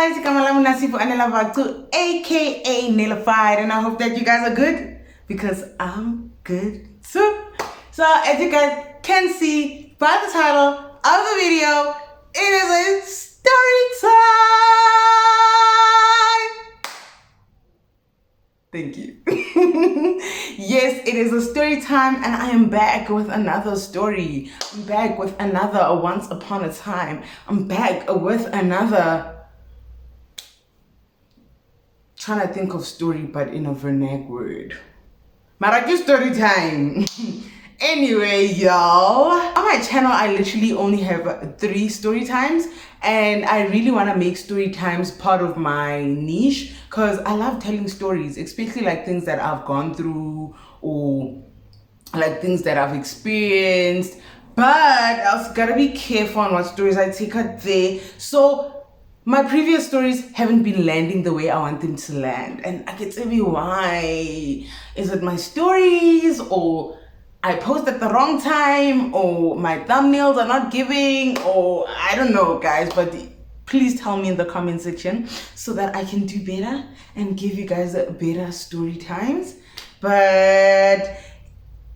guys, aka Nilified, and I hope that you guys are good because I'm good too. So as you guys can see by the title of the video, it is a story time. Thank you. Yes, it is a story time, and I am back with another story. I'm back with another once upon a time. I'm back with another, trying to think of story but in a vernac word. Maraki story time. Anyway, y'all, on my channel I literally only have 3 story times, and I really want to make story times part of my niche because I love telling stories, especially like things that I've gone through or like things that I've experienced. But I also gotta be careful on what stories I take out there. So my previous stories haven't been landing the way I want them to land, and I can tell you why. Is it my stories, or I post at the wrong time, or my thumbnails are not giving, or I don't know, guys, but please tell me in the comment section so that I can do better and give you guys a better story times. But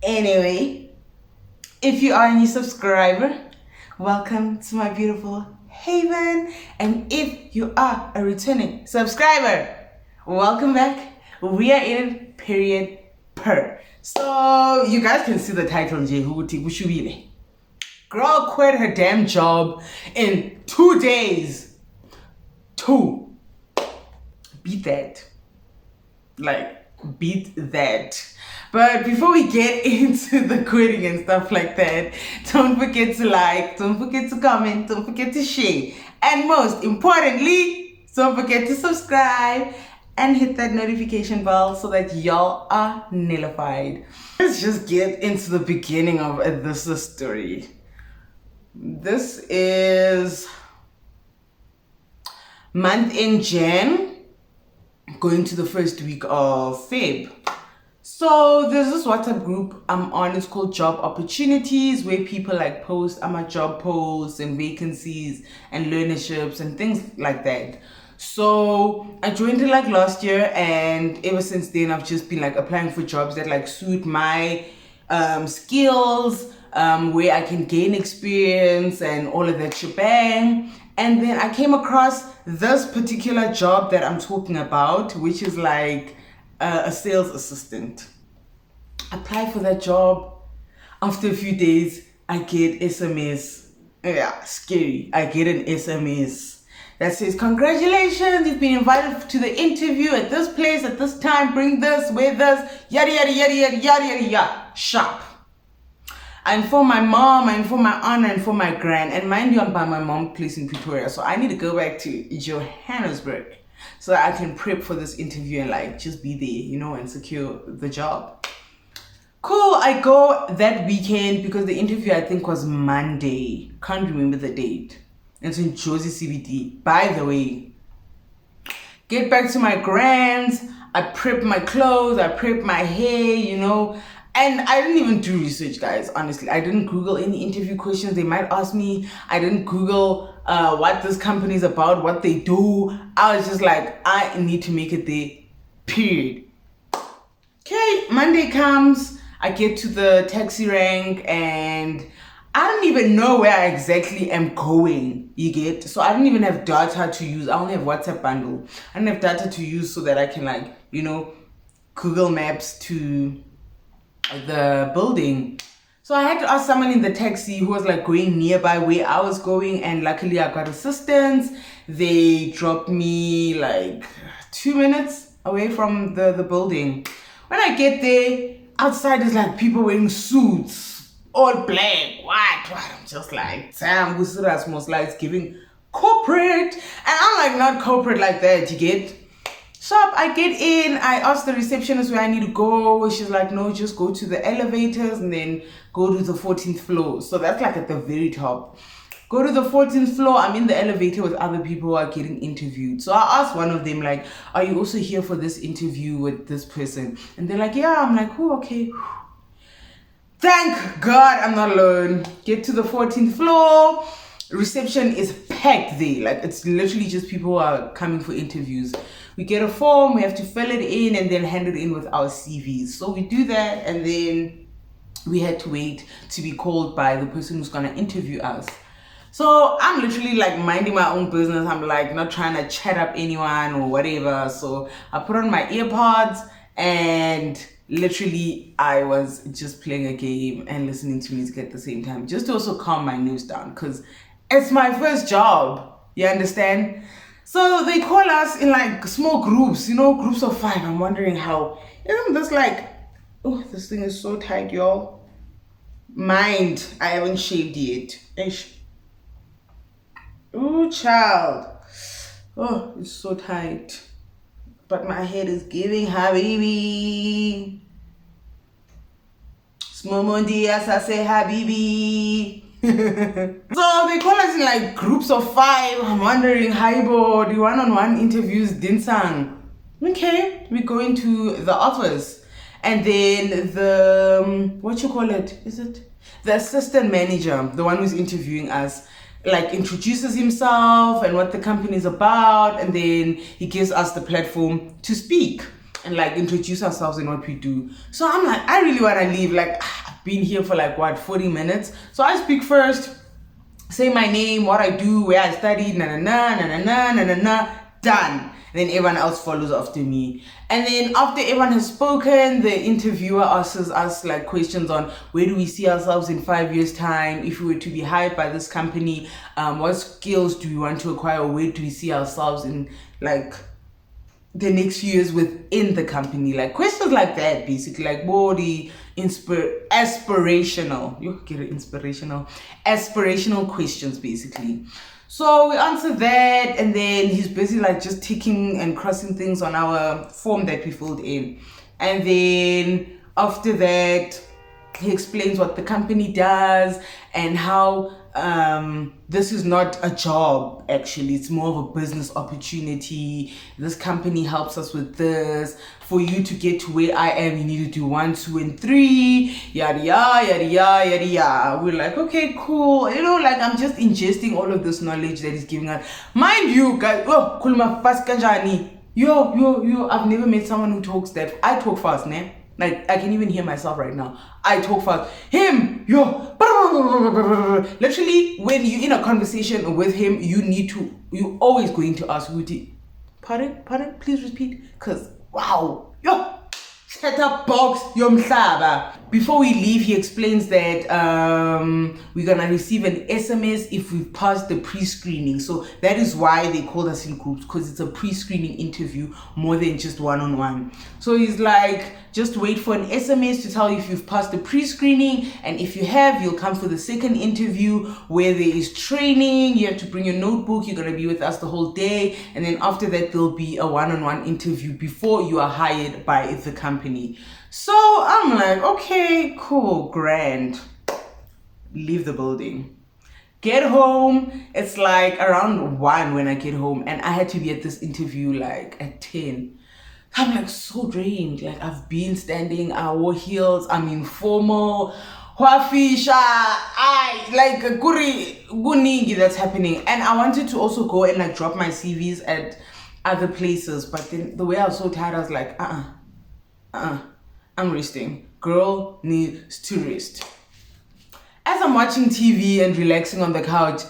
anyway, if you are a new subscriber, welcome to my beautiful haven, and if you are a returning subscriber, welcome back. We are in period per. So you guys can see the title, girl quit her damn job in 2 days. 2. Beat that. Like, beat that. But before we get into the quitting and stuff like that, don't forget to like, don't forget to comment, don't forget to share, and most importantly, don't forget to subscribe and hit that notification bell so that y'all are notified. Let's just get into the beginning of this story. This is month in Jan, going to the first week of Feb. So there's this WhatsApp group I'm on. It's called Job Opportunities, where people like post job posts and vacancies and learnerships and things like that. So I joined it like last year, and ever since then I've just been like applying for jobs that like suit my skills, where I can gain experience and all of that shebang. And then I came across this particular job that I'm talking about, which is like a sales assistant. Apply for that job. After a few days, I get SMS. Yeah, scary. I get an SMS that says, congratulations, you've been invited to the interview at this place at this time, bring this, wear this, yada yada yada yada yada yada yada. Sharp. And for my mom, and for my aunt, and for my gran, and mind you, I'm by my mom's place in Pretoria, so I need to go back to Johannesburg so that I can prep for this interview and like just be there, you know, and secure the job. Cool. I go that weekend because the interview I think was Monday. Can't remember the date. It's in Jozi CBD, by the way. Get back to my grands. I prep my clothes. I prep my hair, you know. And I didn't even do research, guys, honestly. I didn't Google any interview questions they might ask me. I didn't Google what this company is about, what they do. I was just like, I need to make it there, period. Okay, Monday comes. I get to the taxi rank, and I don't even know where I exactly am going, you get? So I don't even have data to use. I only have WhatsApp bundle. I don't have data to use so that I can like, you know, Google Maps to the building. So I had to ask someone in the taxi who was like going nearby where I was going, and luckily I got assistance. They dropped me like 2 minutes away from the building. When I get there, outside is like people wearing suits, all black, white. I'm just like, damn, Gusiras most like it's giving corporate. And I'm like, not corporate like that, you get? Shop, I get in, I ask the receptionist where I need to go. She's like, no, just go to the elevators and then go to the 14th floor. So that's like at the very top. Go to the 14th floor. I'm in the elevator with other people who are getting interviewed. So I asked one of them, like, are you also here for this interview with this person? And they're like, yeah. I'm like, oh, okay. Thank God I'm not alone. Get to the 14th floor. Reception is packed there. Like, it's literally just people who are coming for interviews. We get a form, we have to fill it in and then hand it in with our CVs. So we do that, and then we had to wait to be called by the person who's gonna interview us. So I'm literally like minding my own business. I'm like not trying to chat up anyone or whatever. So I put on my earpods and literally I was just playing a game and listening to music at the same time, just to also calm my nerves down, because it's my first job, you understand? So they call us in like small groups, groups of 5. I'm wondering how, this like, oh, this thing is so tight, y'all. Mind, I haven't shaved yet. Ish. Oh, child. Oh, it's so tight. But my head is giving habibi. Small Mondi, as I say habibi. So they call us in like groups of 5. I'm wondering, Haibo, the one-on-one interviews, Dinsang. Okay, we go into the office. And then the assistant manager, the one who's interviewing us, like introduces himself and what the company is about, and then he gives us the platform to speak and like introduce ourselves and what we do. So I'm like, I really want to leave. Like, I've been here for like 40 minutes. So I speak first, say my name, what I do, where I studied, done. Then everyone else follows after me. And then after everyone has spoken, the interviewer asks us like questions on where do we see ourselves in 5 years time, if we were to be hired by this company, what skills do we want to acquire, or where do we see ourselves in like the next few years within the company, like questions like that, basically, like more the aspirational questions, basically. So we answer that, and then he's busy like just ticking and crossing things on our form that we filled in. And then after that, he explains what the company does and how this is not a job, actually. It's more of a business opportunity. This company helps us with this. For you to get to where I am, you need to do 1, 2, and 3. Yada, yada, yada, yada, yada, yada. We're like, okay, cool. Like I'm just ingesting all of this knowledge that he's giving us. Mind you, guys, oh, kulma fast kanjani. Yo, I've never met someone who talks that. I talk fast, ne? Like, I can even hear myself right now. I talk fast. Him, yo. Literally, when you're in a conversation with him, you always going to ask, pardon, please repeat. Because, wow, yo. Set up box, yomhlaba. Before we leave, he explains that we're gonna receive an SMS if we've passed the pre-screening. So that is why they called us in groups, because it's a pre-screening interview more than just one-on-one. So he's like, just wait for an SMS to tell you if you've passed the pre-screening, and if you have, you'll come for the second interview where there is training. You have to bring your notebook. You're gonna be with us the whole day, and then after that there'll be a one-on-one interview before you are hired by the company. So I'm like, okay, cool, grand. Leave the building. Get home. It's like around 1 when I get home, and I had to be at this interview like at 10. I'm like so drained. Like, I've been standing, I wore heels, I'm informal. Huafisha, like guningi that's happening. And I wanted to also go and like drop my CVs at other places, but then the way I was so tired, I was like, I'm resting. Girl needs to rest. As I'm watching TV and relaxing on the couch,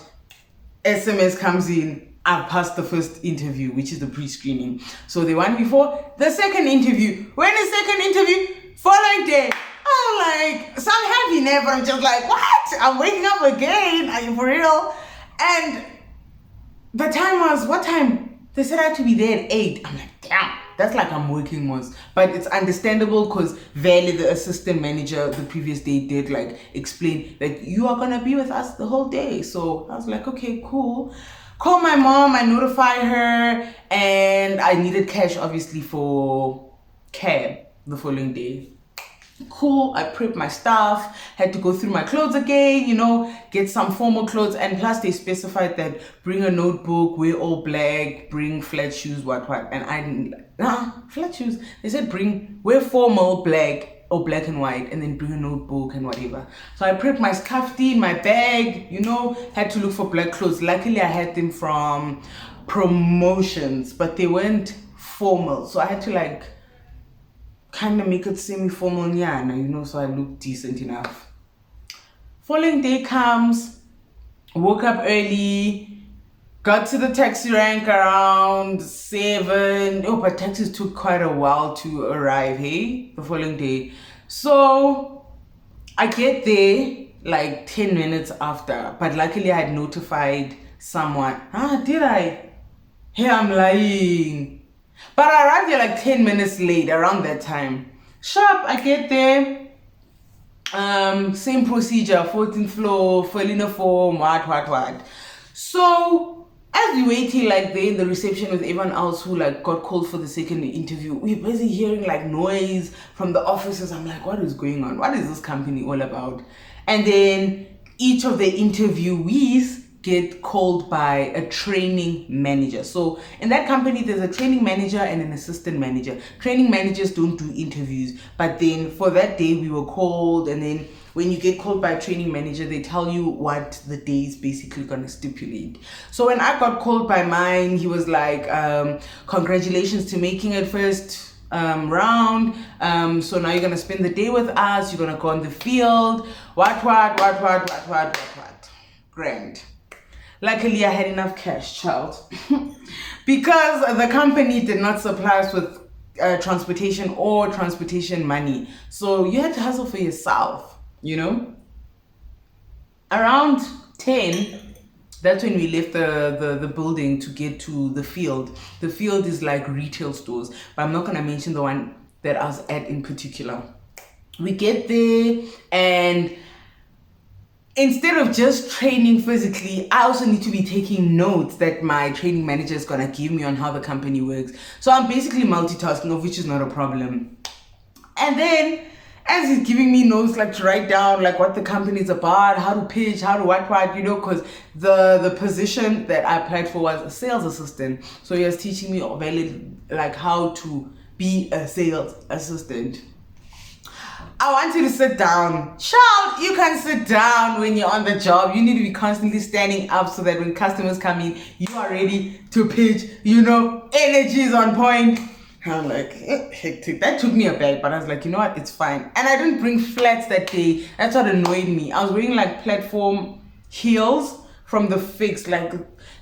SMS comes in. I've passed the first interview, which is the pre-screening. So the one before, the second interview. When is second interview? Following day. I'm like, so I'm happy now, but I'm just like, what? I'm waking up again. Are you for real? And the time was, what time? They said I had to be there at 8. I'm like, damn. That's like I'm working once. But it's understandable because Valley, the assistant manager, the previous day did like explain that you are going to be with us the whole day. So I was like, okay, cool. Call my mom, I notify her, and I needed cash obviously for cab the following day. Cool, I prepped my stuff, had to go through my clothes again, get some formal clothes, and plus they specified that bring a notebook, wear all black, bring flat shoes, what, and I didn't, flat shoes, they said wear formal black, or black and white, and then bring a notebook and whatever. So I prepped my scarfie in my bag, had to look for black clothes. Luckily, I had them from promotions, but they weren't formal. So I had to like kind of make it semi-formal, so I look decent enough. Following day comes, woke up early, got to the taxi rank around 7. Oh, but taxis took quite a while to arrive, the following day. So I get there like 10 minutes after, but luckily I had notified someone. Did I? Hey, I'm lying. But I arrived there like 10 minutes late, around that time. Sharp, I get there. Same procedure, 14th floor, fill in a form, what. So as we waiting like there in the reception with everyone else who like got called for the second interview, we're busy hearing like noise from the offices. I'm like, what is going on? What is this company all about? And then each of the interviewees get called by a training manager. So in that company, there's a training manager and an assistant manager. Training managers don't do interviews, but then for that day we were called, and then when you get called by a training manager, they tell you what the day is basically going to stipulate. So when I got called by mine, he was like, congratulations to making it first round. So now you're going to spend the day with us. You're going to go on the field. What. Grand. Luckily, I had enough cash, child. Because the company did not supply us with transportation or transportation money. So you had to hustle for yourself. Around 10, that's when we left the building to get to the field. The field is like retail stores, but I'm not going to mention the one that I was at in particular. We get there, and instead of just training physically, I also need to be taking notes that my training manager is going to give me on how the company works. So I'm basically multitasking, of which is not a problem. And then as he's giving me notes like to write down like what the company is about, how to pitch, how to what, because the position that I applied for was a sales assistant. So he was teaching me like how to be a sales assistant. I want you to sit down. Child, you can sit down when you're on the job. You need to be constantly standing up so that when customers come in, you are ready to pitch, energy is on point. I'm like, hectic. That took me aback, but I was like, you know what, it's fine. And I didn't bring flats that day. That's what annoyed me. I was wearing like platform heels from the Fix. Like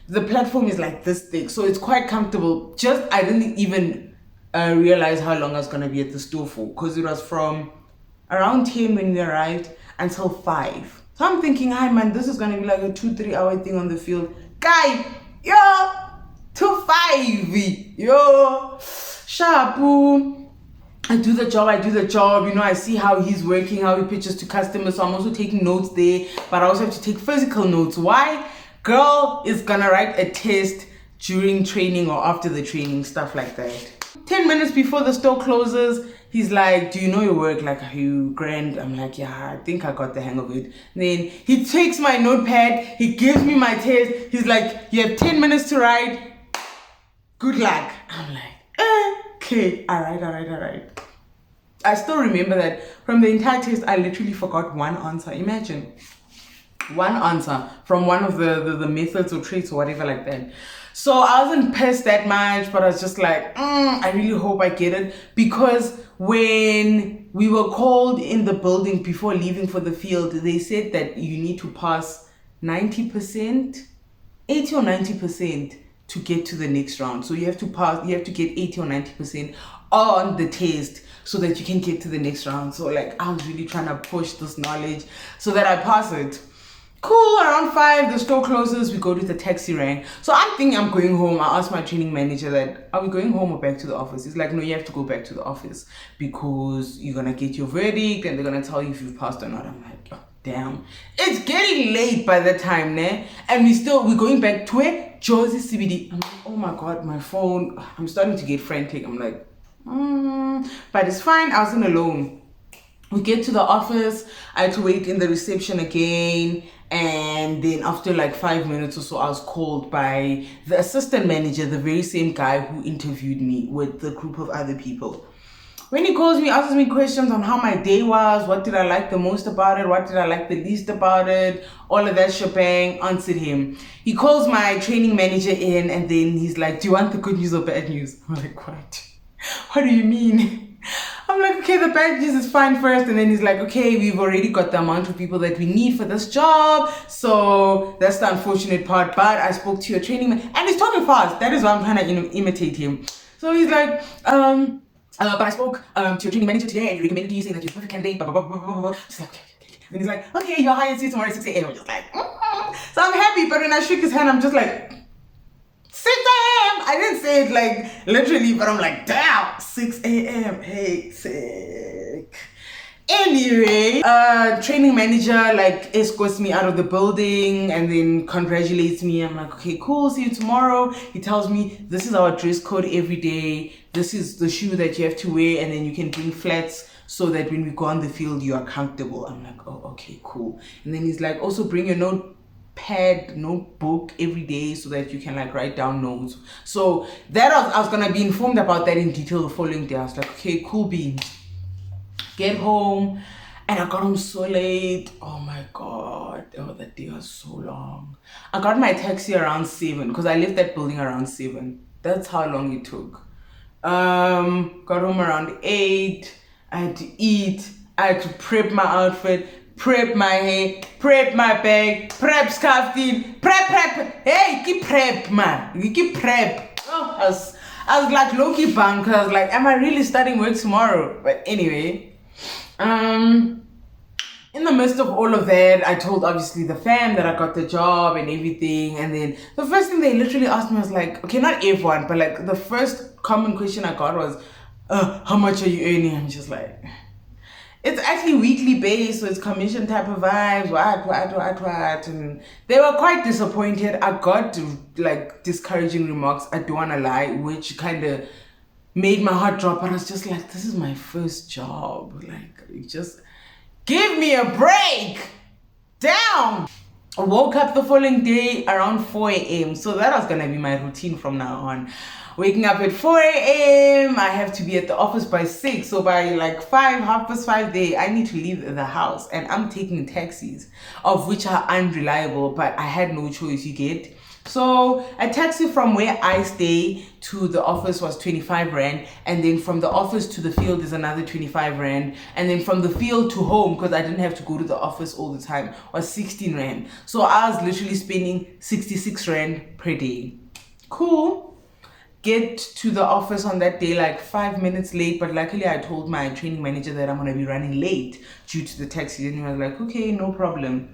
the platform is like this thick, so it's quite comfortable. I didn't even realize how long I was gonna be at the store for, because it was from around 10 when we arrived until 5. So I'm thinking, hi man, this is gonna be like a 2-3 hour thing on the field. Guy, yo, to 5, yo, sharp. I do the job. I see how he's working, how he pitches to customers. So I'm also taking notes there, but I also have to take physical notes. Why? Girl is gonna write a test during training or after the training, stuff like that. 10 minutes before the store closes, he's like, do you know your work? Like, are you grand? I'm like, yeah, I think I got the hang of it. Then he takes my notepad, he gives me my test. He's like, you have 10 minutes to write. Good luck. I'm like, okay, all right. I still remember that from the entire test, I literally forgot one answer. Imagine. One answer from one of the methods or traits or whatever like that. So I wasn't pissed that much, but I was just like, I really hope I get it. Because when we were called in the building before leaving for the field, they said that you need to pass 90%, 80 or 90% to get to the next round. So you have to get 80 or 90% on the test so that you can get to the next round. So like, I was really trying to push this knowledge so that I pass it. Cool, around 5, the store closes, we go to the taxi rank. So I'm thinking I'm going home. I asked my training manager that, are we going home or back to the office? He's like, no, you have to go back to the office because you're going to get your verdict and they're going to tell you if you've passed or not. I'm like, oh, damn. It's getting late by the time, ne? And we're going back to where? Jersey CBD. I'm like, oh my God, my phone. I'm starting to get frantic. I'm like, but it's fine. I wasn't alone. We get to the office. I had to wait in the reception again. And then after like 5 minutes or so, I was called by the assistant manager, the very same guy who interviewed me with the group of other people. When he calls me, asks me questions on how my day was, what did I like the most about it, what did I like the least about it, all of that shebang, answered him. He calls my training manager in and then he's like, do you want the good news or bad news? I'm like, what? What do you mean? I'm like, okay, the bad news is fine first. And then he's like, okay, we've already got the amount of people that we need for this job. So that's the unfortunate part. But I spoke to your training man, and he's talking fast. That is why I'm trying to imitate him. So he's like, but I spoke to your training manager today and he recommended you saying that you're a perfect candidate, blah, blah, blah, blah, blah. Just like, okay. And he's like, okay, you're hired, see you tomorrow at 6 a.m. I'm just like, So I'm happy, but when I shook his hand, I'm just like, 6 a.m. I didn't say it like literally, but I'm like, damn, 6 a.m. Hey, sick. Anyway, training manager like escorts me out of the building and then congratulates me. I'm like, okay, cool, see you tomorrow. He tells me this is our dress code every day. This is the shoe that you have to wear, and then you can bring flats so that when we go on the field you are comfortable. I'm like, oh, okay, cool. And then he's like, also bring your notebook every day so that you can like write down notes. So that I was gonna be informed about that in detail the following day. I was like, okay, cool beans. Get home, and I got home so late. Oh my god, oh, that day was so long. I got my taxi around 7 because I left that building around 7. That's how long it took. Got home around 8. I had to eat. I had to prep my outfit, prep my hair, prep my bag, prep scarfing, prep. Hey, keep prep, man. You keep prep. Oh, I was like low-key bummed because I was like, am I really starting work tomorrow? But anyway. In the midst of all of that, I told obviously the fam that I got the job and everything. And then the first thing they literally asked me was like, okay, not everyone, but like the first common question I got was, how much are you earning? I'm just like, it's actually weekly based, so it's commission type of vibes, what. And they were quite disappointed. I got like discouraging remarks, I don't want to lie, which kind of made my heart drop. And I was just like, this is my first job. Like, just give me a break. Damn. I woke up the following day around 4 a.m. So that was going to be my routine from now on. Waking up at 4 a.m. I have to be at the office by 6. So by like 5:30 there, I need to leave the house. And I'm taking taxis, of which are unreliable. But I had no choice, you get. So a taxi from where I stay to the office was 25 rand, and then from the office to the field is another 25 rand, and then from the field to home, because I didn't have to go to the office all the time, was 16 rand. So I was literally spending 66 rand per day. Cool. Get to the office on that day like 5 minutes late, but luckily I told my training manager that I'm going to be running late due to the taxi, and he was like, okay, no problem.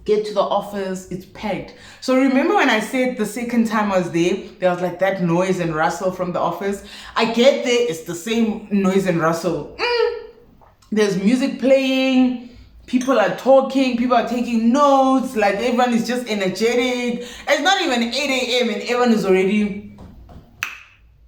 Get to the office, it's packed. So remember when I said the second time I was there was like that noise and rustle from the office? I get there, it's the same noise and rustle. There's music playing, people are talking, people are taking notes, like everyone is just energetic. It's not even 8 a.m. and everyone is already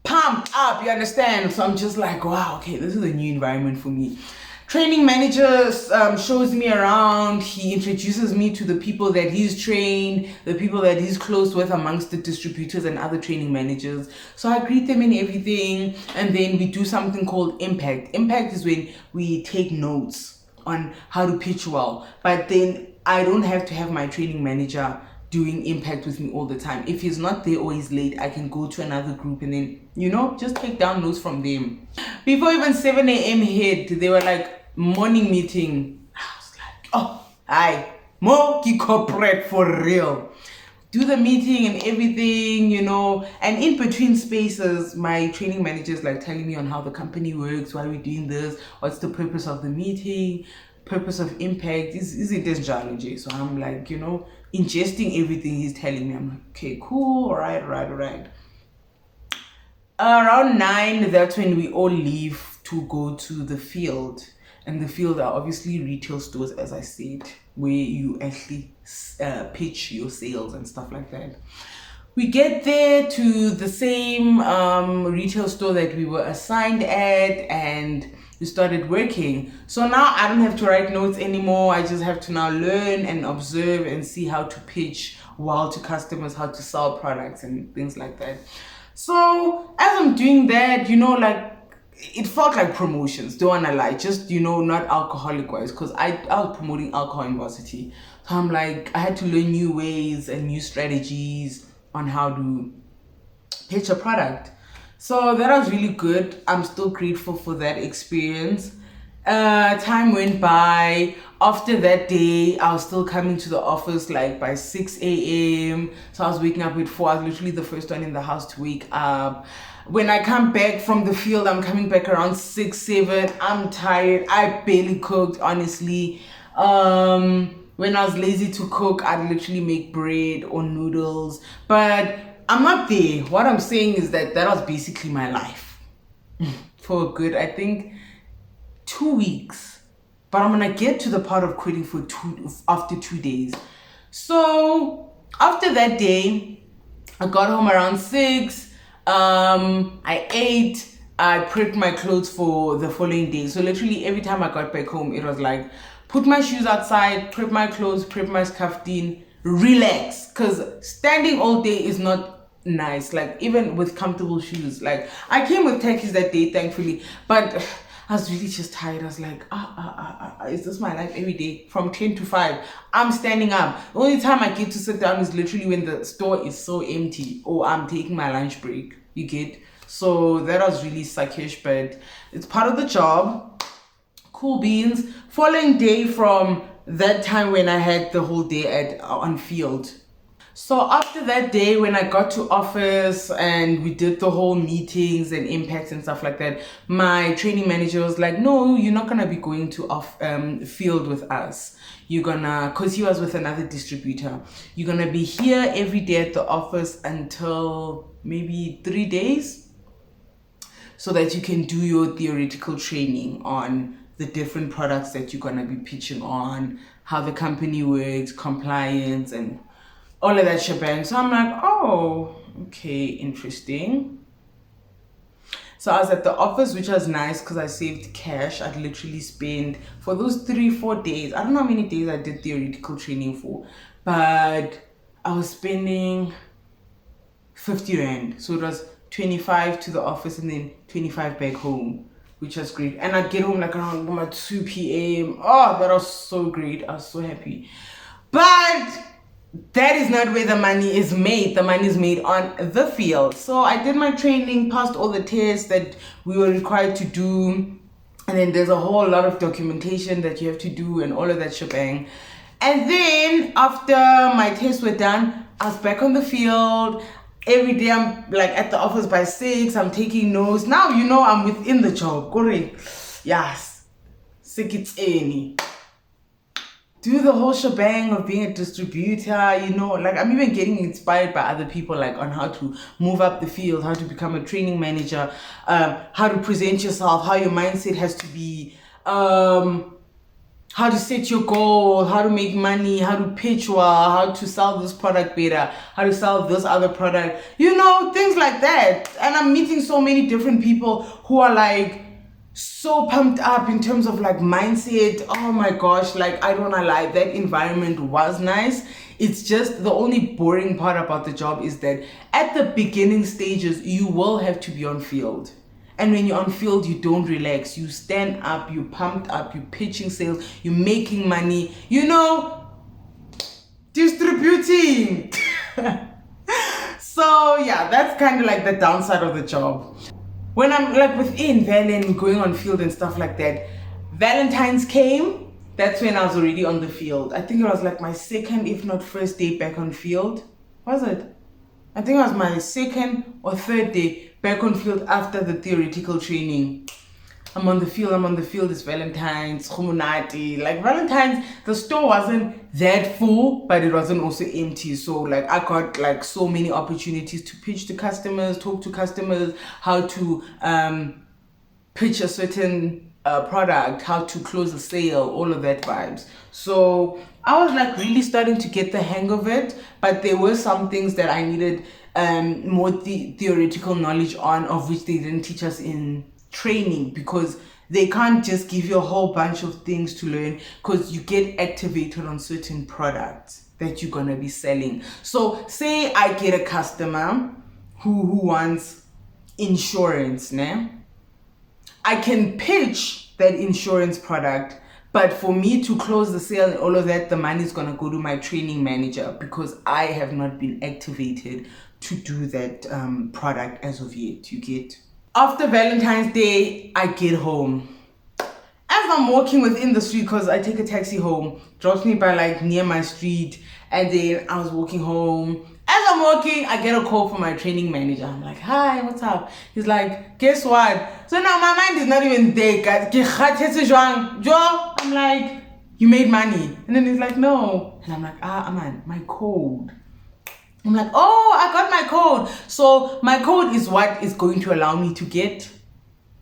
pumped up, you understand? So I'm just like, wow, okay, this is a new environment for me. Training manager shows me around. He introduces me to the people that he's trained, the people that he's close with amongst the distributors and other training managers. So I greet them and everything, and then we do something called impact. Impact is when we take notes on how to pitch well, but then I don't have to have my training manager doing impact with me all the time. If he's not there or he's late, I can go to another group and then, just take down notes from them. Before even 7 a.m. hit, they were like, morning meeting. I was like, oh, hi, more corporate for real. Do the meeting and everything, and in between spaces, my training manager is like telling me on how the company works, why we're doing this, what's the purpose of the meeting, purpose of impact, is it this geology? So I'm like, ingesting everything he's telling me. I'm like, okay, cool, all right. Around 9, that's when we all leave to go to the field. And the field are obviously retail stores, as I said, where you actually pitch your sales and stuff like that. We get there to the same retail store that we were assigned at, and we started working. So now I don't have to write notes anymore. I just have to now learn and observe and see how to pitch well to customers, how to sell products and things like that. So as I'm doing that, it felt like promotions, don't wanna lie, just, not alcoholic wise, because I was promoting alcohol in varsity. So I'm like, I had to learn new ways and new strategies on how to pitch a product. So that was really good. I'm still grateful for that experience. Time went by. After that day, I was still coming to the office like by 6 a.m. So I was waking up at 4. I was literally the first one in the house to wake up. When I come back from the field, I'm coming back around 6, 7. I'm tired. I barely cooked, honestly. When I was lazy to cook, I'd literally make bread or noodles. But I'm not there. What I'm saying is that was basically my life for a good, I think, 2 weeks. But I'm gonna get to the part of quitting after 2 days. So after that day, I got home around 6. I ate. I prepped my clothes for the following day. So literally every time I got back home, it was like, put my shoes outside, prep my clothes, prep my scarfdin, relax. Because standing all day is not nice. Like, even with comfortable shoes. Like, I came with khakis that day, thankfully. But I was really just tired. I was like, is this my life every day? From 10 to 5, I'm standing up. The only time I get to sit down is literally when the store is so empty or I'm taking my lunch break. You get? So that was really suckish, but it's part of the job. Cool beans. Following day from that time when I had the whole day on field. So after that day, when I got to office and we did the whole meetings and impacts and stuff like that, my training manager was like, no, you're not going to be going to field with us. You're gonna, because he was with another distributor, you're going to be here every day at the office until maybe 3 days so that you can do your theoretical training on the different products that you're going to be pitching on, how the company works, compliance, and all of that shebang. So I'm like, oh, okay, interesting. So I was at the office, which was nice because I saved cash. I'd literally spend, for those 3-4 days, I don't know how many days I did theoretical training for, but I was spending 50 rand. So it was 25 to the office and then 25 back home, which was great. And I'd get home like around 2 p.m. Oh, that was so great. I was so happy. But that is not where the money is made. The money is made on the field. So I did my training, passed all the tests that we were required to do. And then there's a whole lot of documentation that you have to do and all of that shebang. And then after my tests were done, I was back on the field. Every day I'm like at the office by 6. I'm taking notes. Now, I'm within the job. Yes. Sick it's any. Do the whole shebang of being a distributor, like I'm even getting inspired by other people, like on how to move up the field, how to become a training manager, how to present yourself, how your mindset has to be, how to set your goal, how to make money, how to pitch well, how to sell this product better, how to sell this other product, things like that. And I'm meeting so many different people who are like so pumped up in terms of like mindset. Oh my gosh, like I don't wanna lie, that environment was nice. It's just the only boring part about the job is that at the beginning stages you will have to be on field, and when you're on field you don't relax. You stand up, you're pumped up, you're pitching sales, you're making money, distributing. So yeah, that's kind of like the downside of the job. When I'm like within Valen, going on field and stuff like that, Valentine's came. That's when I was already on the field. I think it was like my second, if not first day back on field. Was it? I think it was my second or third day back on field after the theoretical training. I'm on the field, it's Valentine's, Khumunati. Like Valentine's, the store wasn't that full, but it wasn't also empty. So like I got like so many opportunities to pitch to customers, talk to customers, how to pitch a certain product, how to close a sale, all of that vibes. So I was like really starting to get the hang of it, but there were some things that I needed more theoretical knowledge on, of which they didn't teach us in training, because they can't just give you a whole bunch of things to learn, because you get activated on certain products that you're gonna be selling. So say I get a customer who wants insurance, né? I can pitch that insurance product, but for me to close the sale and all of that, the money is going to go to my training manager because I have not been activated to do that product as of yet. You get? After Valentine's Day, I get home. As I'm walking within the street, because I take a taxi home, drops me by like near my street, and then I was walking home. As I'm walking, I get a call from my training manager. I'm like, hi, what's up? He's like, guess what? So now my mind is not even there, guys. I'm like, you made money. And then he's like, no. And I'm like, man, my code. I'm like, oh, I got my code. So my code is what is going to allow me to get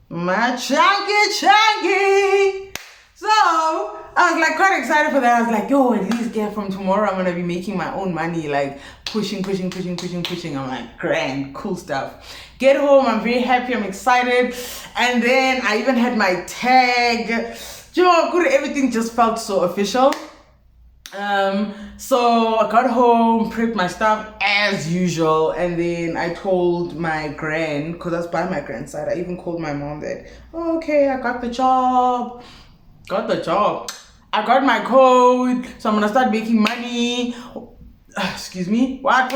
my changy. So I was like quite excited for that. I was like, yo, at least get from tomorrow, I'm gonna be making my own money, like pushing. I'm like, grand, cool stuff. Get home, I'm very happy, I'm excited. And then I even had my tag. Everything just felt so official. So I got home, prepped my stuff as usual, and then I told my gran, because I was by my grand's side, I even called my mom that, oh, okay, I got the job. I got my code, so I'm gonna start making money. Excuse me. What?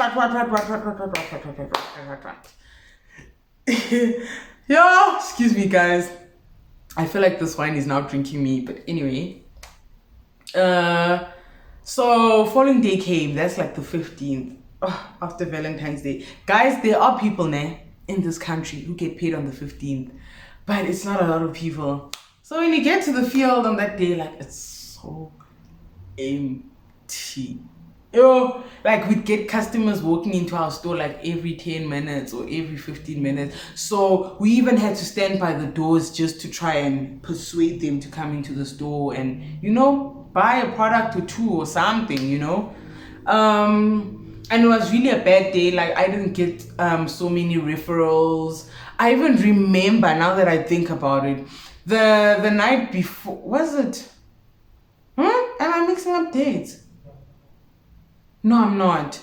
Yo, excuse me, guys. I feel like this wine is now drinking me, but anyway. So following day came, that's like the 15th, after Valentine's Day. Guys, there are people in this country who get paid on the 15th, but it's not a lot of people. So when you get to the field on that day, like, it's so empty. Yo, like we'd get customers walking into our store like every 10 minutes or every 15 minutes. So we even had to stand by the doors just to try and persuade them to come into the store and, buy a product or two or something, And it was really a bad day. Like, I didn't get so many referrals. I even remember, now that I think about it, the night before, was it? Am I mixing up dates? No, I'm not.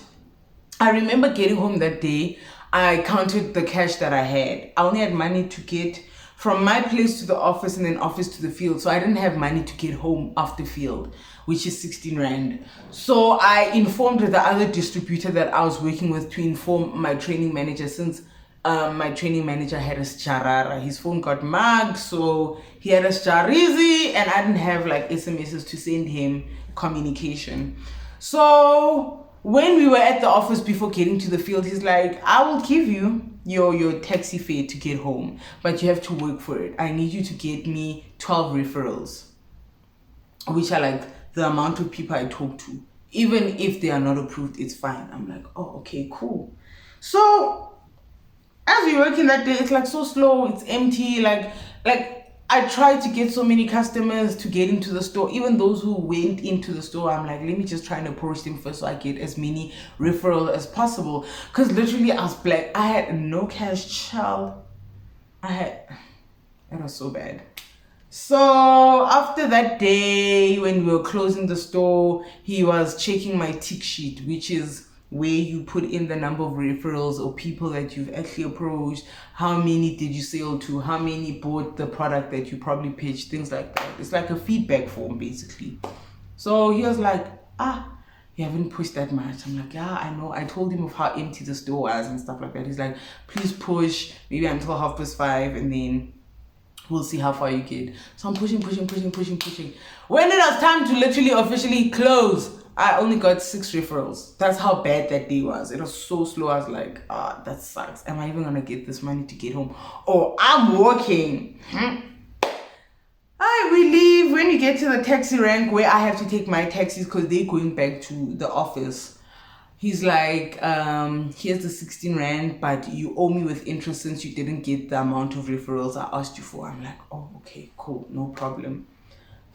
I remember getting home that day. I counted the cash that I had. I only had money to get from my place to the office and then office to the field. So I didn't have money to get home after field, which is 16 Rand. So I informed the other distributor that I was working with to inform my training manager, since my training manager had a sharara. His phone got mugged, so he had a sharizi, and I didn't have like SMSs to send him communication. So when we were at the office before getting to the field, he's like, I will give you your taxi fare to get home, but you have to work for it. I need you to get me 12 referrals, which are like the amount of people I talk to. Even if they are not approved, it's fine. I'm like, oh, okay, cool. So as we working that day, it's like so slow, it's empty. Like I tried to get so many customers to get into the store. Even those who went into the store, I'm like, let me just try and approach them first so I get as many referrals as possible. Because literally I was black. I had no cash, child. It was so bad. So after that day, when we were closing the store, he was checking my tick sheet, which is where you put in the number of referrals or people that you've actually approached, how many did you sell to, how many bought the product that you probably pitched, things like that. It's like a feedback form, basically. So he was like, you haven't pushed that much. I'm like, yeah, I know. I told him of how empty the store was and stuff like that. He's like, please push maybe until 5:30, and then we'll see how far you get. So I'm pushing. When it was time to literally officially close, I only got 6 referrals. That's how bad that day was. It was so slow. I was like, that sucks. Am I even gonna get this money to get home? Oh, I'm working. We leave. When we get to the taxi rank where I have to take my taxis because they're going back to the office, he's like, here's the 16 Rand, but you owe me with interest since you didn't get the amount of referrals I asked you for. I'm like, oh, okay, cool, no problem.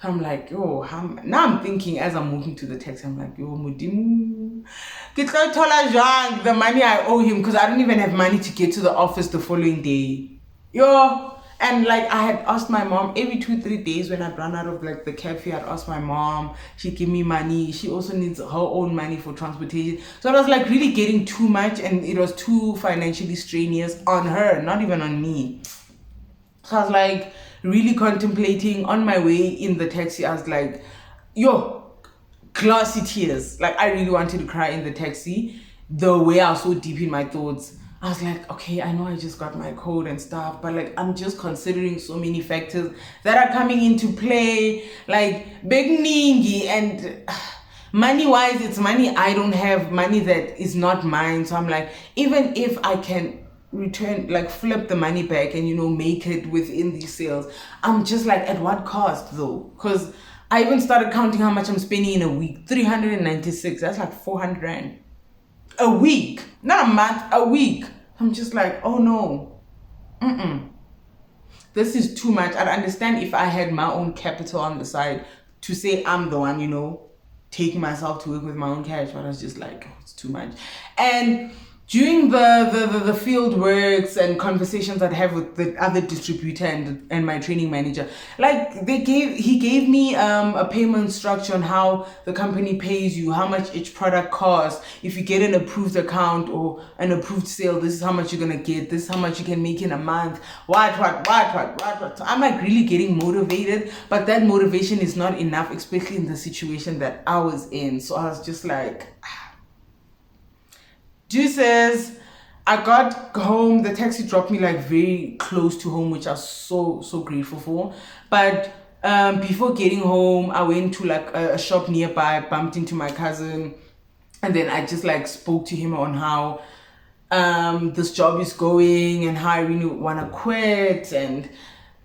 I'm like, yo, now I'm thinking as I'm walking to the taxi, I'm like, yo, Mudimu, the money I owe him, because I don't even have money to get to the office the following day. Yo, and like I had asked my mom every 2-3 days when I'd run out of like the cafe, I'd ask my mom, she'd give me money. She also needs her own money for transportation. So it was like really getting too much, and it was too financially strenuous on her, not even on me. So I was like really contemplating on my way in the taxi. I was like, yo, glassy tears. Like I really wanted to cry in the taxi. The way I was so deep in my thoughts. I was like, okay, I know I just got my code and stuff, but like I'm just considering so many factors that are coming into play, like big ningi, and money wise, it's money I don't have, money that is not mine. So I'm like, even if I can return, like flip the money back and make it within these sales, I'm just like, at what cost though? Because I even started counting how much I'm spending in a week. 396, that's like 400 rand a week, not a month, a week. I'm just like, oh no, this is too much. I'd understand if I had my own capital on the side to say I'm the one, taking myself to work with my own cash, but I was just like, oh, it's too much. And during the field works and conversations I'd have with the other distributor and my training manager, like he gave me a payment structure on how the company pays you, how much each product costs. If you get an approved account or an approved sale, this is how much you're gonna get, this is how much you can make in a month, what. So I'm like really getting motivated, but that motivation is not enough, especially in the situation that I was in. So I was just like, juices. I got home, the taxi dropped me like very close to home, which I was so grateful for. But before getting home, I went to like a shop nearby, bumped into my cousin, and then I just like spoke to him on how this job is going and how I really want to quit. And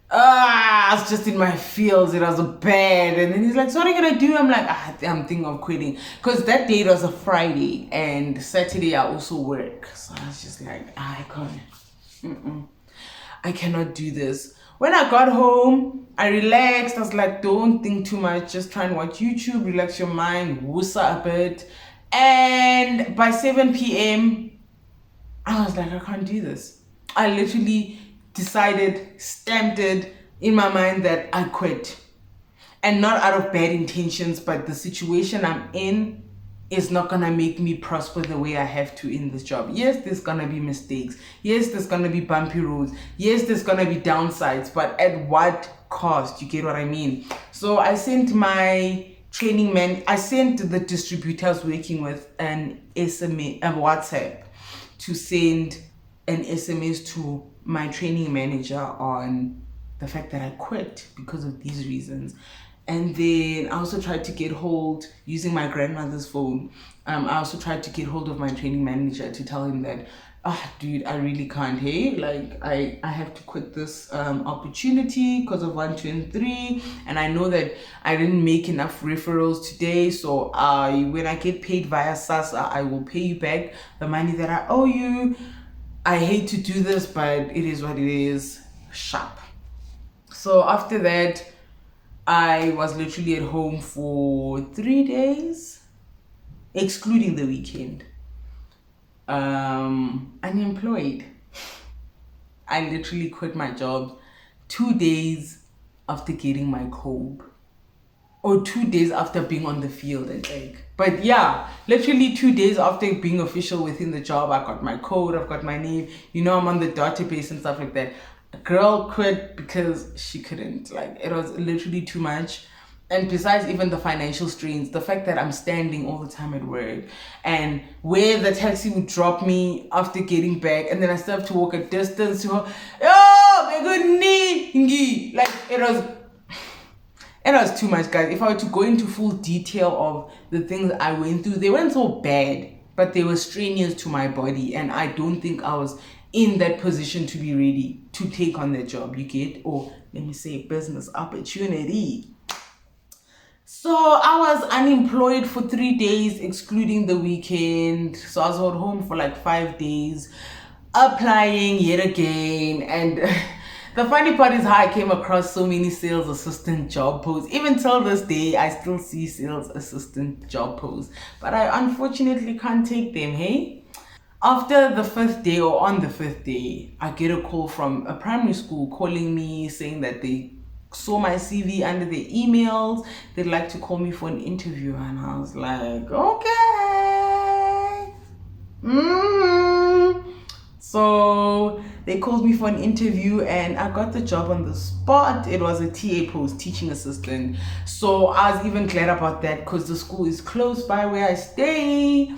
I was just in my feels. It was bad. And then he's like, so what are you gonna do? I'm like, I'm thinking of quitting, because that date was a Friday and Saturday I also work. So I was just like, I cannot do this. When I got home, I relaxed. I was like, don't think too much, just try and watch YouTube, relax your mind, woosa a bit. And by 7 p.m. I was like, I can't do this. I literally decided, stamped it in my mind that I quit. And not out of bad intentions, but the situation I'm in is not gonna make me prosper the way I have to in this job. Yes, there's gonna be mistakes. Yes, there's gonna be bumpy roads. Yes, there's gonna be downsides, but at what cost? You get what I mean? So I sent my training man, I sent the distributor I was working with an SMS, a WhatsApp, to send an SMS to my training manager on the fact that I quit because of these reasons. And then I also tried to get hold, using my grandmother's phone, I also tried to get hold of my training manager to tell him that, dude, I really can't, hey, like I have to quit this opportunity because of 1, 2, and 3, and I know that I didn't make enough referrals today, so when I get paid via SASA, I will pay you back the money that I owe you. I hate to do this, but it is what it is. Sharp. So after that, I was literally at home for 3 days, excluding the weekend. Unemployed. I literally quit my job 2 days after getting my code, or 2 days after being on the field, I think. But yeah, literally 2 days after being official within the job, I got my code, I've got my name, I'm on the database and stuff like that. A girl quit because she couldn't, like, it was literally too much. And besides even the financial strains, the fact that I'm standing all the time at work, and where the taxi would drop me after getting back, and then I still have to walk a distance to her. Oh my goodness! Like, it was too much, guys. If I were to go into full detail of the things I went through, they weren't so bad, but they were strenuous to my body, and I don't think I was in that position to be ready to take on that job, you get? Or let me say business opportunity. So I was unemployed for 3 days, excluding the weekend. So I was at home for like 5 days, applying yet again. And the funny part is how I came across so many sales assistant job posts. Even till this day, I still see sales assistant job posts, but I unfortunately can't take them, hey? After the 5th day, or on the 5th day, I get a call from a primary school calling me, saying that they saw my CV under their emails. They'd like to call me for an interview. And I was like, okay. So They called me for an interview and I got the job on the spot. It was a TA post, teaching assistant. So I was even glad about that because the school is close by where I stay.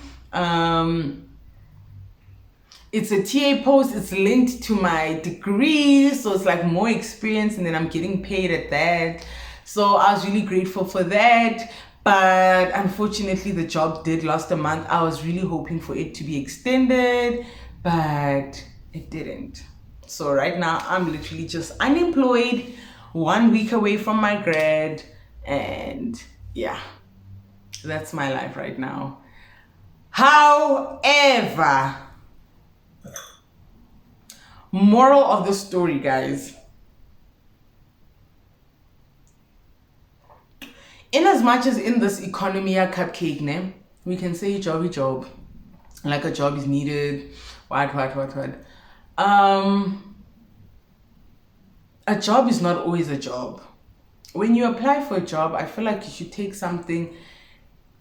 It's a TA post, it's linked to my degree, so it's like more experience, and then I'm getting paid at that. So I was really grateful for that. But unfortunately the job did last a month. I was really hoping for it to be extended, but it didn't. So right now I'm literally just unemployed, 1 week away from my grad, and yeah, that's my life right now. However, moral of the story, guys, in as much as in this economy a cupcake, ne, we can say job, like a job is needed, what. A job is not always a job. When you apply for a job, I feel like you should take something,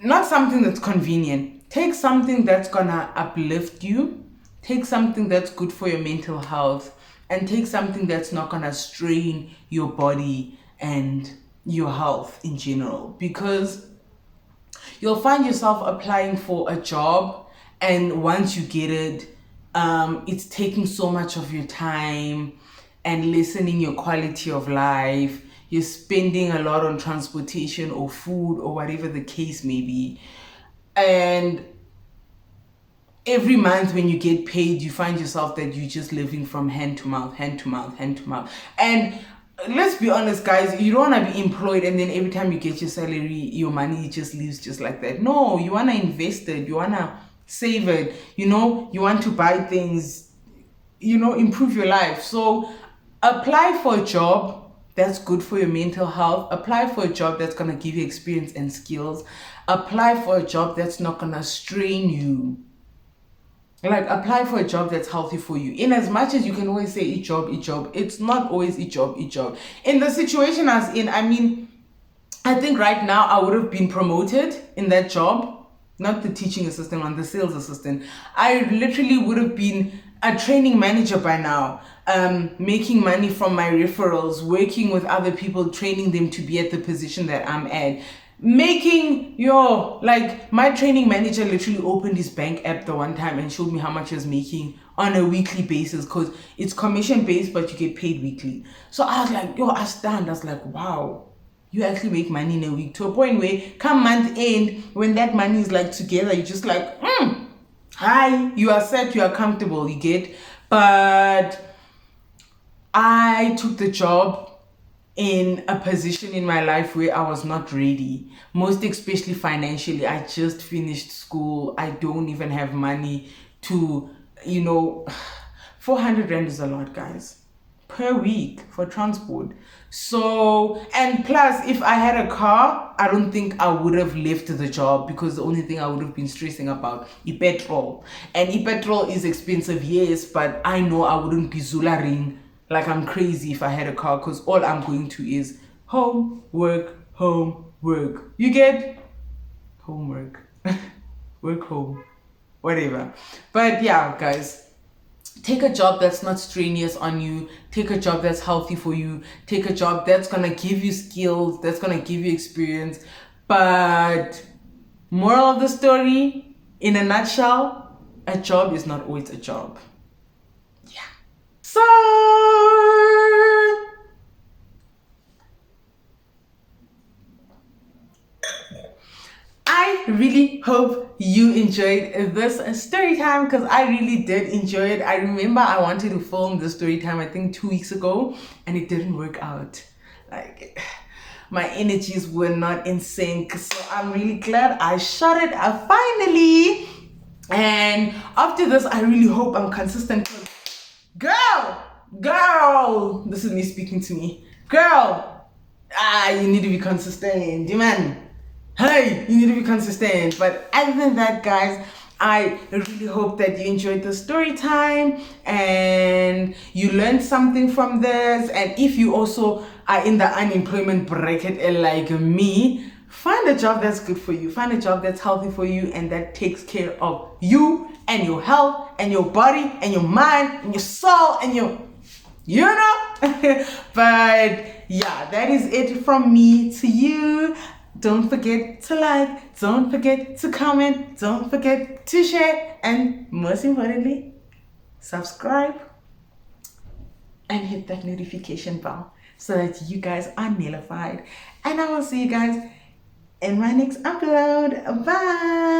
not something that's convenient, take something that's gonna uplift you, take something that's good for your mental health, and take something that's not gonna strain your body and your health in general, because you'll find yourself applying for a job, and once you get it, it's taking so much of your time and lessening your quality of life. You're spending a lot on transportation or food or whatever the case may be, and every month when you get paid, you find yourself that you're just living from hand to mouth. And let's be honest, guys, you don't want to be employed and then every time you get your salary, your money just leaves just like that. No, you want to invest it, you want to save it, you want to buy things, improve your life. So apply for a job that's good for your mental health. Apply for a job that's going to give you experience and skills. Apply for a job that's not going to strain you. Like, apply for a job that's healthy for you. In as much as you can always say each job, it's not always each job. In the situation I was in, I think right now I would have been promoted in that job, not the teaching assistant one, the sales assistant. I literally would have been a training manager by now, making money from my referrals, working with other people, training them to be at the position that I'm at. My training manager literally opened his bank app the one time and showed me how much he was making on a weekly basis, because it's commission based but you get paid weekly. So I was like, I was like, wow, you actually make money in a week, to a point where come month end, when that money is like together, you're just like, hi, you are set, you are comfortable, you get. But I took the job in a position in my life where I was not ready, most especially financially. I just finished school. I don't even have money to, 400 rand is a lot, guys, per week for transport. So, and plus, if I had a car, I don't think I would have left the job, because the only thing I would have been stressing about is petrol. And petrol is expensive, yes, but I know I wouldn't be zularing like I'm crazy if I had a car, because all I'm going to is home, work. You get homework, work, home, whatever. But yeah, guys, take a job that's not strenuous on you. Take a job that's healthy for you. Take a job that's gonna give you skills, that's gonna give you experience. But moral of the story, in a nutshell, a job is not always a job. So I really hope you enjoyed this story time, because I really did enjoy it. I remember I wanted to film the story time, I think 2 weeks ago, and it didn't work out. Like, my energies were not in sync. So I'm really glad I shot it finally. And after this, I really hope I'm consistent. Girl, this is me speaking to me. Girl, you need to be consistent, man. Hey, you need to be consistent. But other than that, guys, I really hope that you enjoyed the story time and you learned something from this. And if you also are in the unemployment bracket like me, find a job that's good for you. Find a job that's healthy for you and that takes care of you and your health and your body and your mind and your soul and your, you know. But yeah, that is it from me to you. Don't forget to like, don't forget to comment, don't forget to share, and most importantly, subscribe and hit that notification bell so that you guys are notified. And I will see you guys in my next upload. Bye.